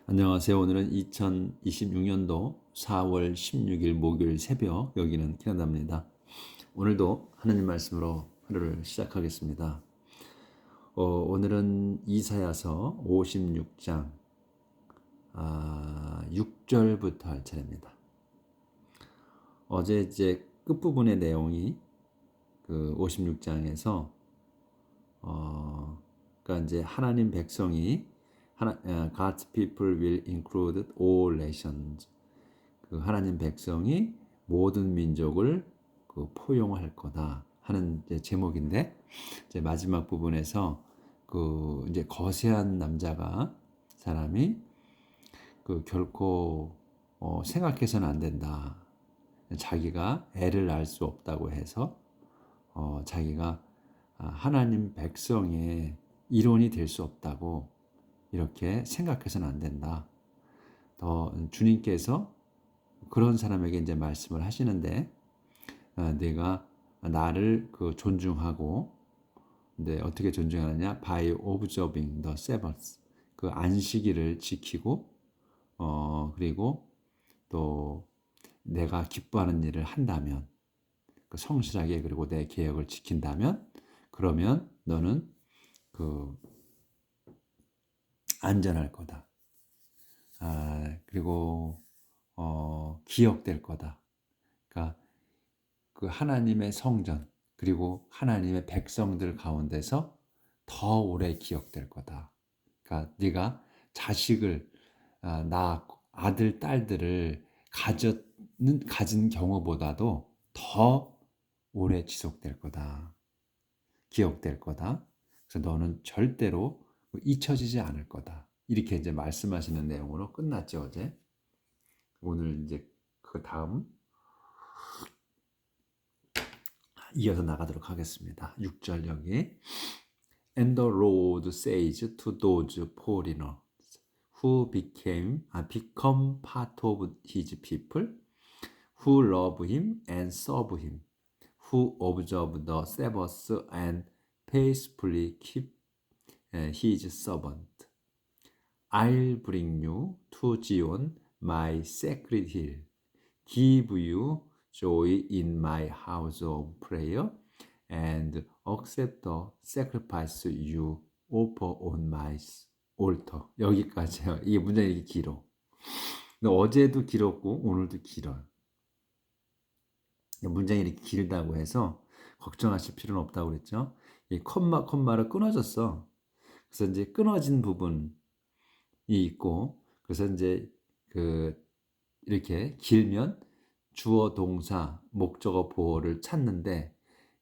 안녕하세요. 오늘은 2026년도 4월 16일 목요일 새벽, 여기는 캐나다입니다. 오늘도 하나님 말씀으로 하루를 시작하겠습니다. 오늘은 이사야서 56장 6절부터 할 차례입니다. 어제 이제 끝부분의 내용이 그 56장에서 그러니까 이제 하나님 백성이 God's people will include all nations. 그 하나님 백성이 모든 민족을 그 포용할 거다 하는 이제 제목인데, 이제 마지막 부분에서 그 이제 거세한 남자가 사람이 그 결코 생각해서는 안 된다. 자기가 애를 낳을 수 없다고 해서 자기가 하나님 백성의 일원이 될 수 없다고 이렇게 생각해서는 안 된다. 더 주님께서 그런 사람에게 이제 말씀을 하시는데, 내가 나를 그 존중하고, 근데 어떻게 존중하느냐? By observing the Sabbath, 그 안식일을 지키고, 그리고 또 내가 기뻐하는 일을 한다면, 그 성실하게 그리고 내 계획을 지킨다면, 그러면 너는 그 안전할 거다. 그리고 기억될 거다. 그러니까 그 하나님의 성전 그리고 하나님의 백성들 가운데서 더 오래 기억될 거다. 그러니까 네가 자식을 낳았고 아들 딸들을 가진 경우보다도 더 오래 지속될 거다. 기억될 거다. 그래서 너는 절대로 잊혀지지 않을 거다. 이렇게 이제 말씀하시는 내용으로 끝났죠, 어제. 오늘 이제 그 다음 이어서 나가도록 하겠습니다. 6절 여기. And the Lord says to those foreigners who become part of his people, who love him and serve him, who observe the Sabbath and faithfully keep his servant. I'll bring you to Zion, my sacred hill, give you joy in my house of prayer, and accept the sacrifice you offer on my altar. 여기까지요. 이게 문장이 이렇게 길어. 근데 어제도 길었고 오늘도 길어요. 문장이 이렇게 길다고 해서 걱정하실 필요는 없다고 그랬죠. 이 콤마로 끊어졌어. 그래서 이제 끊어진 부분이 있고, 그래서 이제 그 이렇게 길면 주어, 동사, 목적어, 보어를 찾는데,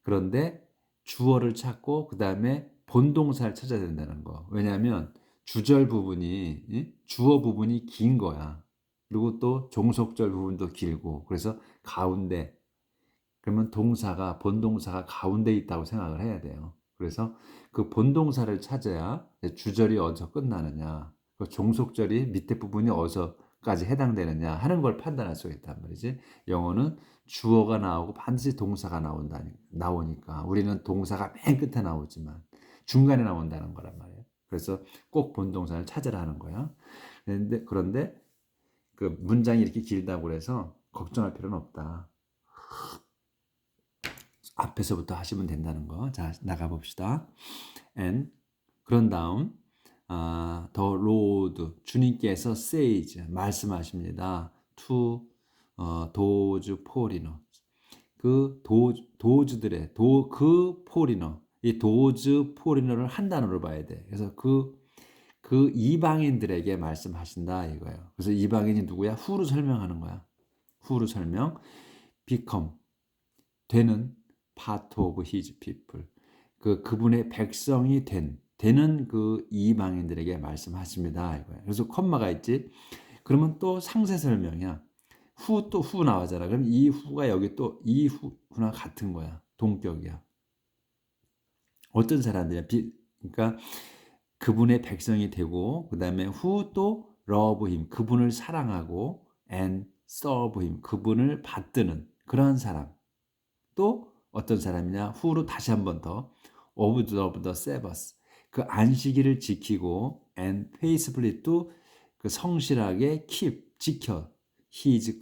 그런데 주어를 찾고 그 다음에 본동사를 찾아야 된다는 거. 왜냐하면 주절 부분이 주어 부분이 긴 거야. 그리고 또 종속절 부분도 길고, 그래서 가운데, 그러면 본동사가 가운데 있다고 생각을 해야 돼요. 그래서 그 본동사를 찾아야 주절이 어디서 끝나느냐, 그 종속절이 밑에 부분이 어디서까지 해당되느냐 하는 걸 판단할 수가 있단 말이지. 영어는 주어가 나오고 반드시 동사가 나오니까 우리는 동사가 맨 끝에 나오지만 중간에 나온다는 거란 말이에요. 그래서 꼭 본동사를 찾으라 하는 거야. 그런데 그 문장이 이렇게 길다고 해서 걱정할 필요는 없다. 앞에서부터 하시면 된다는 거. 자, 나가 봅시다. And 그런 다음 the Lord 주님께서 says 말씀하십니다. to those foreigners 그 도주들의 그 foreigner 이 those foreigner를 한 단어로 봐야 돼. 그래서 그 이방인들에게 말씀하신다 이거예요. 그래서 이방인이 누구야? 후로 설명하는 거야. 후로 설명. become 되는 part of his people. 그분의 백성이 되는 그 이방인들에게 말씀하십니다 이거예요. 그래서 콤마가 있지. 그러면 또 상세 설명이야. 또 후 나오잖아. 그럼 이 후가 여기 또 이 후나 같은 거야. 동격이야. 어떤 사람들이야? 그러니까 그분의 백성이 되고, 그 다음에 후 또 love him 그분을 사랑하고, and serve him 그분을 받드는 그러한 사람. 또 어떤 사람이냐? 후로 다시 한 번 더 observe the Sabbath 그 안식일을 지키고, and faithfully 또 그 성실하게 keep, 지켜. his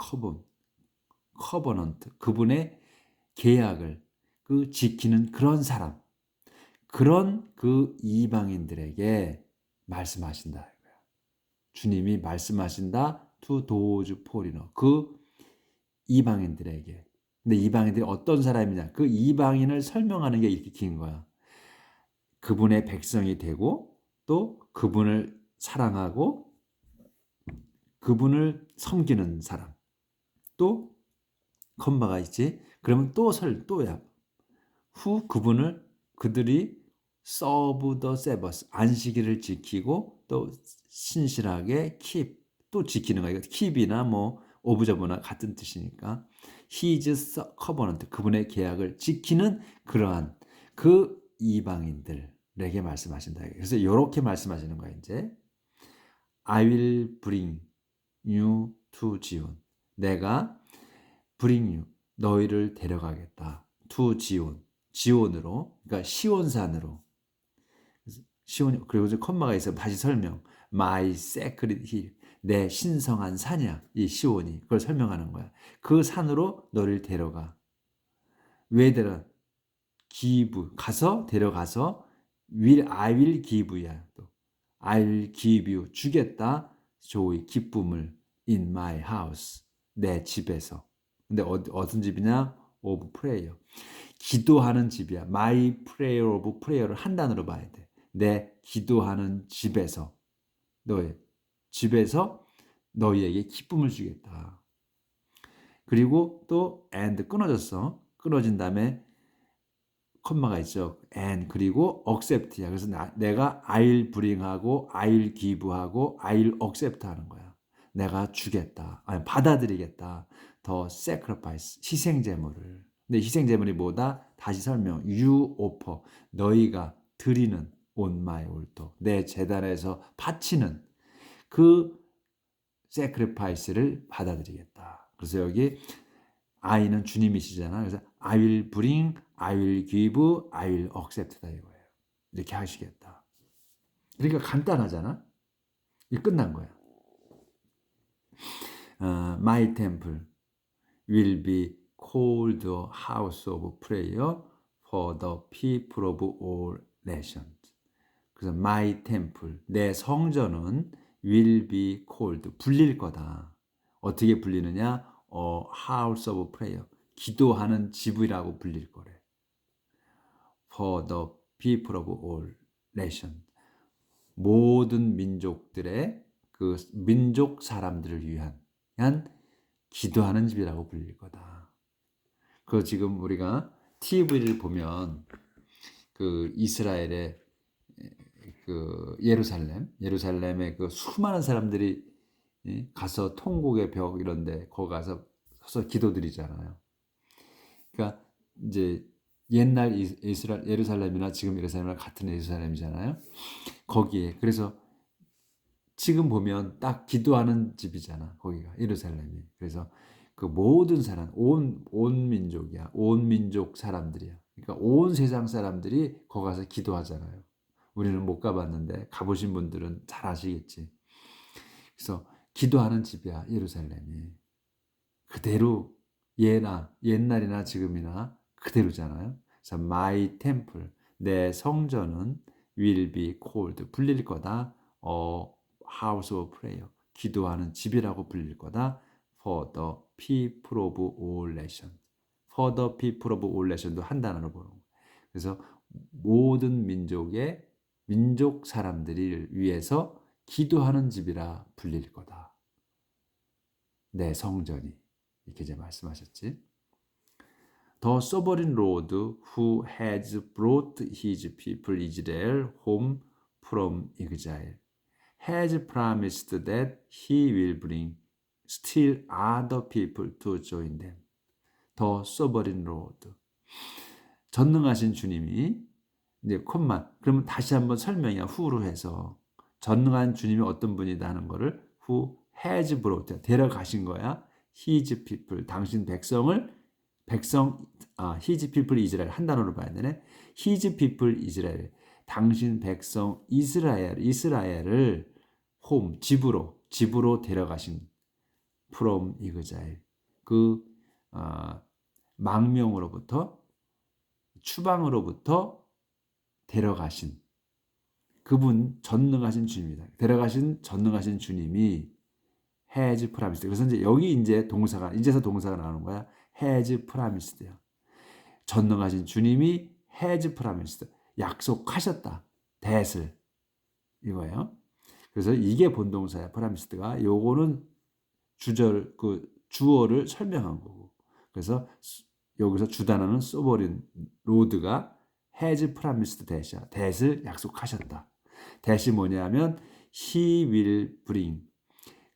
covenant, 그분의 계약을 그 지키는 그런 사람, 그런 그 이방인들에게 말씀하신다. 주님이 말씀하신다. to those foreigner, 그 이방인들에게. 근데 이방인들이 어떤 사람이냐? 그 이방인을 설명하는 게 이렇게 긴 거야. 그분의 백성이 되고 또 그분을 사랑하고 그분을 섬기는 사람. 또 컴마가 있지. 그러면 또야. 후 그들이 serve the Sabbath, 안식일을 지키고 또 신실하게 keep, 또 지키는 거야. keep이나 뭐 observe나 같은 뜻이니까 his covenant, 그분의 계약을 지키는 그러한 그 이방인들에게 말씀하신다. 그래서 이렇게 말씀하시는 거야. 이제 I will bring you to Zion, 내가 bring you, 너희를 데려가겠다. to Zion, 지온으로, 그러니까 시온산으로. 시온, 그리고 이제 컴마가 있어. 다시 설명. My sacred hill, 내 신성한 산이야. 이 시온이 그걸 설명하는 거야. 그 산으로 너를 데려가. 왜 give, 데려가서 I will give야. 또 I will give you, 주겠다. joy, 기쁨을 in my house, 내 집에서. 근데 어떤 집이냐? of prayer, 기도하는 집이야. My prayer of prayer를 한 단어로 봐야 돼. 내 기도하는 집에서, 너의 집에서 너희에게 기쁨을 주겠다. 그리고 또 and 끊어졌어. 끊어진 다음에 컴마가 있죠. and 그리고 accept야. 그래서 내가 I'll bring하고 I'll give하고 I'll accept 하는 거야. 내가 주겠다. 아니 받아들이겠다. 더 sacrifice, 희생 제물을. 근데 희생 제물이 뭐다? 다시 설명. You offer, 너희가 드리는 on my altar, 내 제단에서 바치는 그 sacrifice를 받아들이겠다. 그래서 여기 I는 주님이시잖아. 그래서 I will bring, I will give, I will accept다 이거예요. 이렇게 하시겠다. 그러니까 간단하잖아. 이 끝난 거야. My temple will be called a house of prayer for the people of all nations. 그래서 my temple, 내 성전은 will be called, 불릴 거다. 어떻게 불리느냐? house of prayer, 기도하는 집이라고 불릴 거래. For the people of all nations, 모든 민족들의 그 민족 사람들을 위한 기도하는 집이라고 불릴 거다. 그 지금 우리가 TV를 보면 그 이스라엘의 그 예루살렘에 그 수많은 사람들이 가서 통곡의 벽 이런데 거기 가서 서서 기도드리잖아요. 그러니까 이제 옛날 예루살렘이나 지금 예루살렘이랑 같은 예루살렘이잖아요. 거기에 그래서 지금 보면 딱 기도하는 집이잖아. 거기가 예루살렘이. 그래서 그 모든 사람, 온 민족이야. 온 민족 사람들이야. 그러니까 온 세상 사람들이 거기 가서 기도하잖아요. 우리는 못 가봤는데 가보신 분들은 잘 아시겠지. 그래서 기도하는 집이야, 예루살렘이. 그대로 옛날이나 지금이나 그대로잖아요. 그래서 my temple, 내 성전은 will be called, 불릴 거다. house of prayer, 기도하는 집이라고 불릴 거다. for the people of all nations. for the people of all nations도 한 단어로 보는 거예요. 그래서 모든 민족 사람들을 위해서 기도하는 집이라 불릴 거다. 내 성전이. 이렇게 이제 말씀하셨지. The sovereign Lord who has brought his people Israel home from exile has promised that he will bring still other people to join them. The sovereign Lord. 전능하신 주님이 이제 콤마. 그러면 다시 한번 설명이야. who로 해서 전능한 주님이 어떤 분이다 하는 거를 who has brought, 데려가신 거야. his people, 당신 his people 이스라엘, 한 단어로 봐야 되네. his people 이스라엘, 당신 백성 이스라엘을 home, 집으로 집으로 데려가신 from exile 그 망명으로부터 추방으로부터 데려가신 그분 전능하신 주님이다. 데려가신 전능하신 주님이 has promised. 그래서 이제 여기 이제 동사가 이제서 동사가 나오는 거야. has promised요. 전능하신 주님이 has promised. 약속하셨다. that을 이거예요. 그래서 이게 본동사야. promised가 요거는 주절 그 주어를 설명한 거고. 그래서 여기서 주단어는 써버린 로드가 has promised that이야. that을 약속하셨다. that이 뭐냐면 he will bring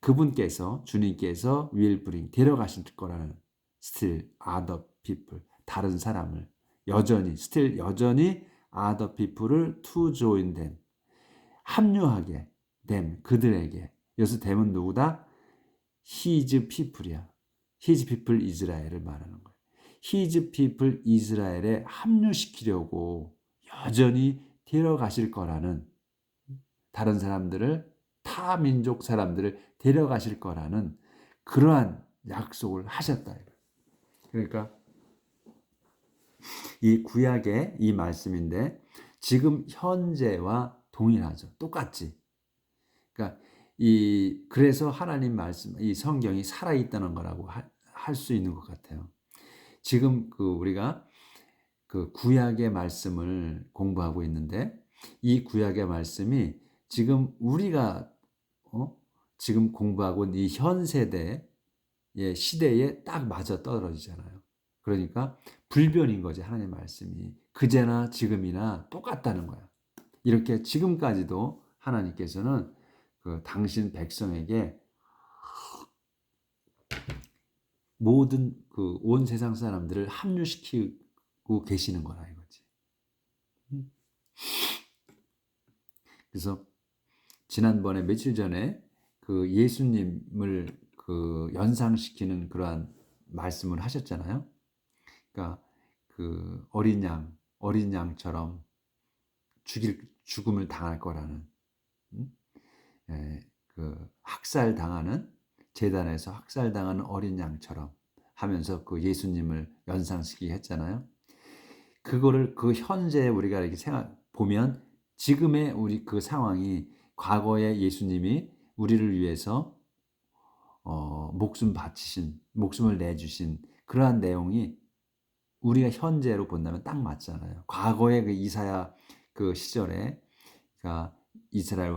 그분께서 주님께서 will bring 데려가실 거라는 still other people 다른 사람을 여전히 still 여전히 other people을 to join them 합류하게 them 그들에게 여기서 them은 누구다? his people이야. his people 이스라엘을 말하는 거야. his people 이스라엘에 합류시키려고 여전히 데려가실 거라는 다른 사람들을 타 민족 사람들을 데려가실 거라는 그러한 약속을 하셨다. 그러니까 이 구약의 이 말씀인데 지금 현재와 동일하죠. 똑같지. 그러니까 그래서 하나님 말씀 이 성경이 살아 있다는 거라고 할 수 있는 것 같아요. 지금 우리가 그 구약의 말씀을 공부하고 있는데 이 구약의 말씀이 지금 우리가 지금 공부하고 있는 이 현 세대의 시대에 딱 맞아 떨어지잖아요. 그러니까 불변인 거지. 하나님의 말씀이 그제나 지금이나 똑같다는 거야. 이렇게 지금까지도 하나님께서는 당신 백성에게 모든 온 세상 사람들을 합류시키고 계시는 거라 이거지. 그래서 지난번에 며칠 전에 예수님을 연상시키는 그러한 말씀을 하셨잖아요. 그러니까 어린 양처럼 죽음을 당할 거라는 학살당하는 제단에서 학살당하는 어린 양처럼 하면서 예수님을 연상시키게 했잖아요. 그거를 현재에 우리가 이렇게 보면 지금의 우리 상황이 과거에 예수님이 우리를 위해서 목숨을 내주신 그러한 내용이 우리가 현재로 본다면 딱 맞잖아요. 과거의 이사야 시절에 이스라엘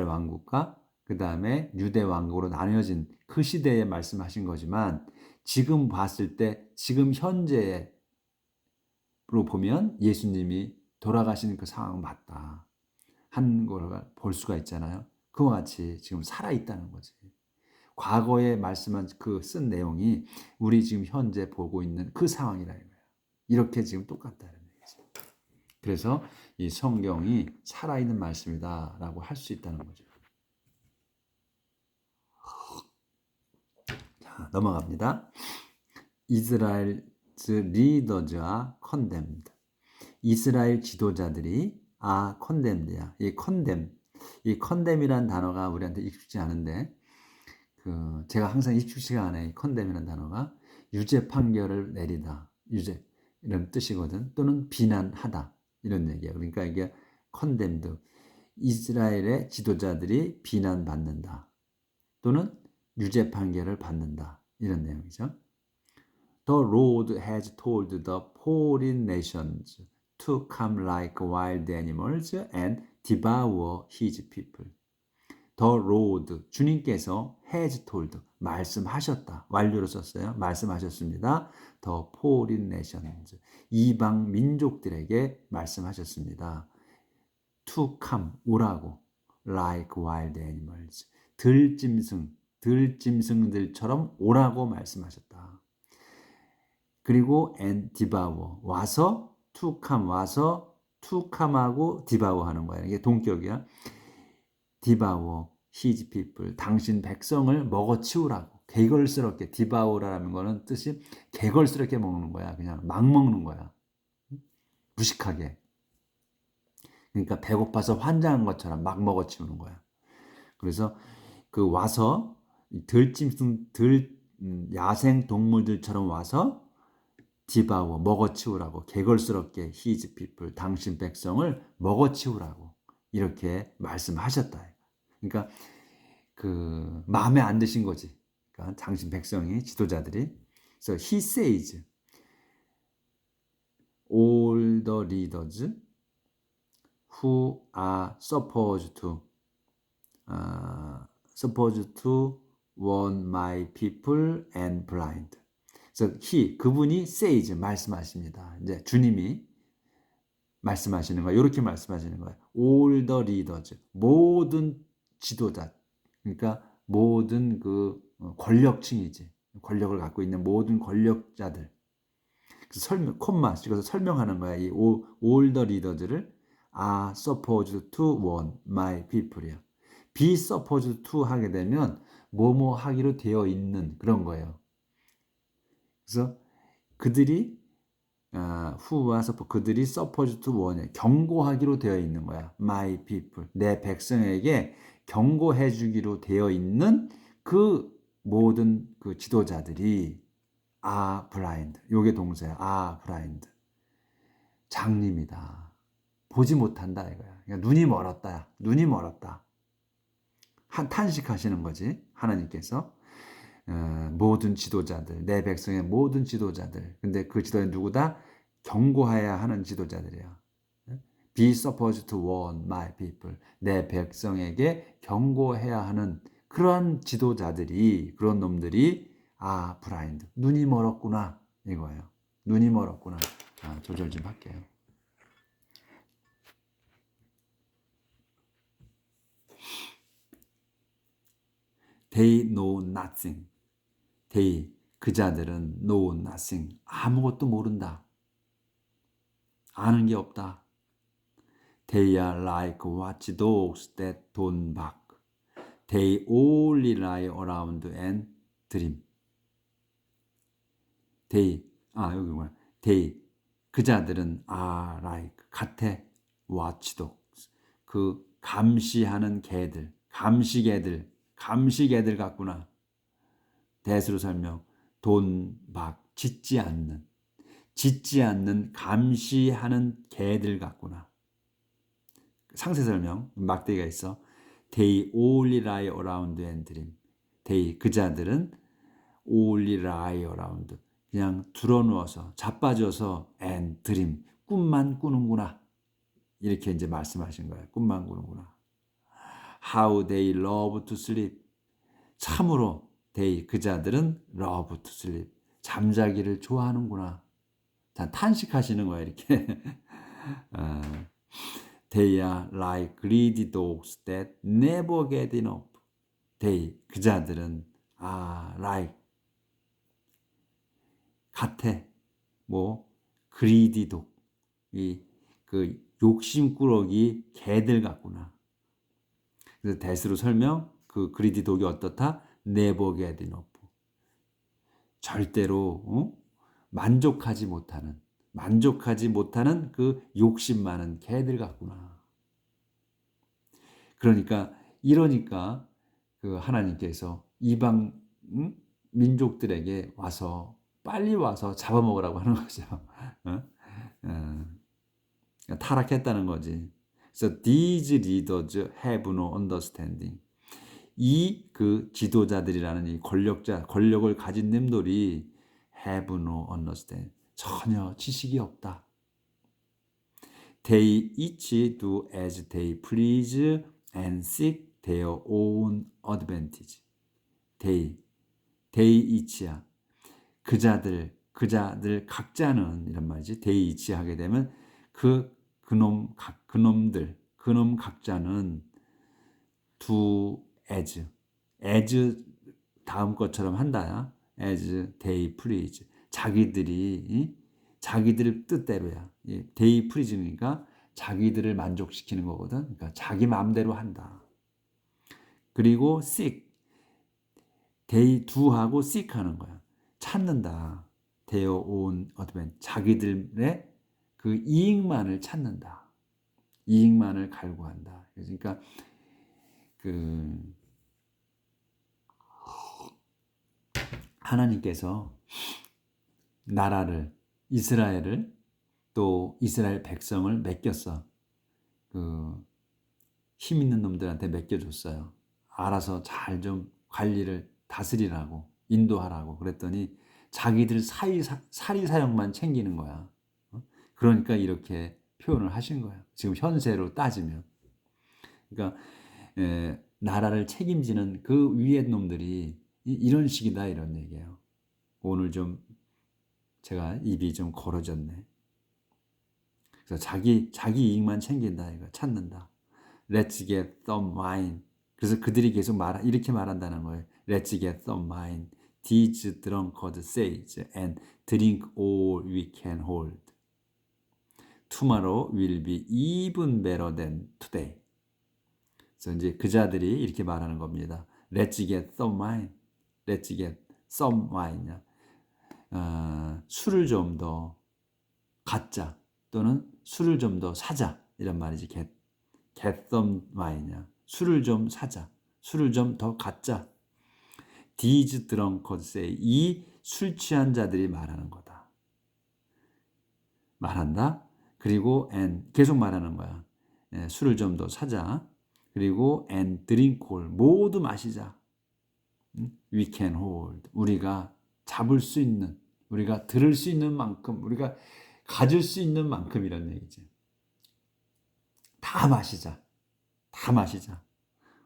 왕국과 그 다음에 유대 왕국으로 나뉘어진 그 시대에 말씀하신 거지만 지금 봤을 때 지금 현재로 보면 예수님이 돌아가신 그 상황 맞다 한 걸 볼 수가 있잖아요. 그와 같이 지금 살아있다는 거지. 과거에 말씀한 쓴 내용이 우리 지금 현재 보고 있는 그 상황이라 이거예요. 이렇게 지금 똑같다는 얘기죠. 그래서 이 성경이 살아있는 말씀이다라고 할 수 있다는 거죠. 자, 넘어갑니다. 이스라엘 leaders are condemned. 이스라엘 지도자들이 condemned야. 이 condemn이라는 단어가 우리한테 익숙지 않은데 제가 항상 익숙지가 않아요. 이 condemn이라는 단어가 유죄 판결을 내리다. 유죄 이런 뜻이거든. 또는 비난하다. 이런 얘기야. 그러니까 이게 condemned. 이스라엘의 지도자들이 비난받는다. 또는 유죄 판결을 받는다. 이런 내용이죠. The Lord has told the foreign nations to come like wild animals and devour his people. The Lord, 주님께서 has told, 말씀하셨다. 완료로 썼어요. 말씀하셨습니다. The foreign nations, 이방 민족들에게 말씀하셨습니다. To come, 오라고. Like wild animals, 들짐승들처럼 오라고 말씀하셨다. 그리고 and devour, 와서 to come, 와서 to come하고 devour 하는 거야. 이게 동격이야. devour his people, 당신 백성을 먹어치우라고. 개걸스럽게, devour라는 거는 뜻이 개걸스럽게 먹는 거야. 그냥 막 먹는 거야. 무식하게. 그러니까 배고파서 환장한 것처럼 막 먹어치우는 거야. 그래서 그 와서 들 야생 동물들처럼 와서 디바워 먹어치우라고 개걸스럽게 his people 당신 백성을 먹어치우라고 이렇게 말씀하셨다. 그러니까 그 마음에 안 드신 거지. 그러니까 당신 백성이 지도자들이. 그래서 he says all the leaders who are supposed to warn my people and blind. 그래서 그분이 says 말씀하십니다. 이제 주님이 말씀하시는 거예요. 이렇게 말씀하시는 거예요. all the leaders 모든 지도자. 그러니까 모든 그 권력층이지. 권력을 갖고 있는 모든 권력자들. 그래서 콤마 찍어서 설명하는 거야. 이 all the leaders를 are supposed to warn my people이야. be supposed to 하게 되면 뭐뭐 하기로 되어 있는 그런 거예요. 그래서 그들이 who와 그들이 supposed to warn 경고하기로 되어 있는 거야. my people 내 백성에게 경고해 주기로 되어 있는 그 모든 그 지도자들이 are blind. 요게 동사야. are blind. 장님이다. 보지 못한다 이거야. 그러니까 눈이 멀었다. 눈이 멀었다. 탄식하시는 거지. 하나님께서 모든 지도자들, 내 백성의 모든 지도자들. 근데 그 지도자는 누구다? 경고해야 하는 지도자들이야. Be supposed to warn my people. 내 백성에게 경고해야 하는 그런 지도자들이, 그런 놈들이 blind. 눈이 멀었구나 이거예요. 눈이 멀었구나. 조절 좀 할게요. They know nothing. They 그 자들은 know nothing. 아무것도 모른다. 아는 게 없다. They are like watchdogs that don't bark. They only lie around and dream. They 여기 뭐야? They 그 자들은 are like 같아 watchdogs. 그 감시하는 개들, 감시개들 같구나. 대수로 설명. don't bark 짖지 않는 감시하는 개들 같구나. 상세 설명 막대기가 있어. They only lie around and dream. They 그 자들은 only lie around 그냥 드러누워서 자빠져서 and dream 꿈만 꾸는구나. 이렇게 이제 말씀하신 거예요. 꿈만 꾸는구나. How they love to sleep. 참으로 they 그 자들은 love to sleep 잠자기를 좋아하는구나. 자, 탄식하시는 거야 이렇게. They are like greedy dogs that never get enough. They 그 자들은 like 같아 뭐 greedy dog 이 그 욕심꾸러기 개들 같구나. 그래서 대수로 설명 그 greedy dog이 어떻다? Never get enough. 절대로 만족하지 못하는 그 욕심 많은 개들 같구나. 그러니까 그 하나님께서 이방 민족들에게 빨리 와서 잡아먹으라고 하는 거죠. 타락했다는 거지. 그래서 these leaders have no understanding. 이 그 지도자들이라는 이 권력을 가진 놈들이 have no understanding. 전혀 지식이 없다. They each do as they please and seek their own advantage. They each야. 그 자들 각자는 이런 말이지. They each 하게 되면 그놈 각자는 do as 다음 것처럼 한다. as they please. 자기들 뜻대로야. they please니까 자기들을 만족시키는 거거든. 그러니까 자기 마음대로 한다. 그리고 seek. they do하고 seek 하는 거야. 찾는다. their own advantage. 자기들의 그 이익만을 찾는다. 이익만을 갈구한다. 그러니까 그 하나님께서 나라를 이스라엘을 또 이스라엘 백성을 맡겼어. 그 힘 있는 놈들한테 맡겨줬어요. 알아서 잘 좀 관리를 다스리라고 인도하라고 그랬더니 자기들 사리사욕만 챙기는 거야. 그러니까 이렇게 표현을 하신 거야. 지금 현세로 따지면. 그러니까 나라를 책임지는 그 위에 놈들이 이런 식이다 이런 얘기예요. 오늘 좀 제가 입이 좀 걸어졌네. 그래서 자기 이익만 챙긴다 이거 찾는다. Let's get some wine. 그래서 그들이 계속 이렇게 말한다는 거예요. Let's get some wine. These drunkards say and drink all we can hold. Tomorrow will be even better than today. 그래서 이제 그 자들이 이렇게 말하는 겁니다. Let's get some wine. Let's get some wine. 술을 좀 더 갖자 또는 술을 좀 더 사자 이런 말이지. get some wine. 술을 좀 사자. 술을 좀 더 갖자. These drunkards say. 이 술 취한 자들이 말하는 거다. 말한다. 그리고 and 계속 말하는 거야. 술을 좀 더 사자. 그리고 and drink all. 모두 마시자. We can hold. 우리가 잡을 수 있는, 우리가 들을 수 있는 만큼, 우리가 가질 수 있는 만큼이라는 얘기지. 다 마시자. 다 마시자.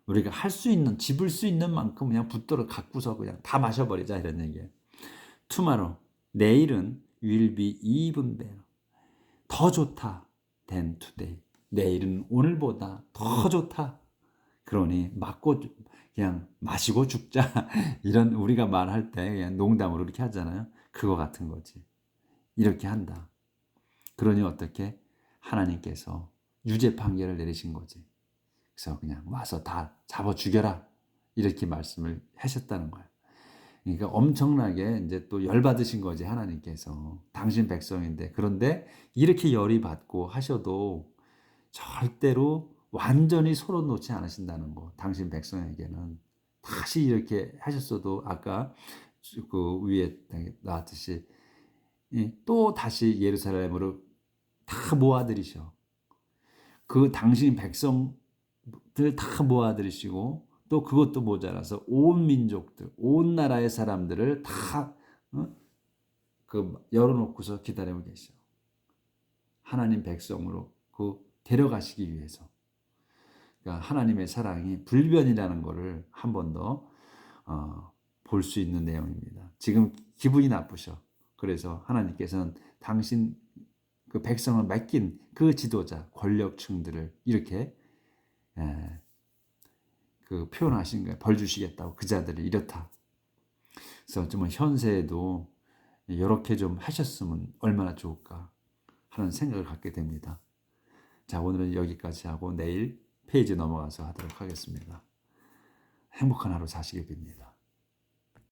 우리가 할 수 있는, 집을 수 있는 만큼 그냥 붙들어 갖고서 그냥 다 마셔버리자 이런 얘기예요. Tomorrow, 내일은 will be even better. 더 좋다 than today. 내일은 오늘보다 더 좋다. 그러니 그냥 마시고 죽자. 이런 우리가 말할 때 그냥 농담으로 이렇게 하잖아요. 그거 같은 거지. 이렇게 한다. 그러니 어떻게 하나님께서 유죄 판결을 내리신 거지. 그래서 그냥 와서 다 잡아 죽여라. 이렇게 말씀을 하셨다는 거예요. 그러니까 엄청나게 이제 또 열받으신 거지, 하나님께서. 당신 백성인데. 그런데 이렇게 열이 받고 하셔도 절대로 완전히 손을 놓지 않으신다는 거. 당신 백성에게는. 다시 이렇게 하셨어도 아까 그 위에 나왔듯이 또 다시 예루살렘으로 다 모아들이셔. 그 당신 백성들 다 모아들이시고 또 그것도 모자라서 온 민족들, 온 나라의 사람들을 다 열어놓고서 기다리고 계셔. 하나님 백성으로 데려가시기 위해서. 그러니까 하나님의 사랑이 불변이라는 것을 한 번 더 볼 수 있는 내용입니다. 지금 기분이 나쁘셔. 그래서 하나님께서는 당신 그 백성을 맡긴 그 지도자, 권력층들을 이렇게 표현하신 거예요. 벌 주시겠다고 그 자들을 이렇다. 그래서 좀 현세에도 이렇게 좀 하셨으면 얼마나 좋을까 하는 생각을 갖게 됩니다. 자, 오늘은 여기까지 하고 내일 페이지 넘어가서 하도록 하겠습니다. 행복한 하루 사시길 빕니다.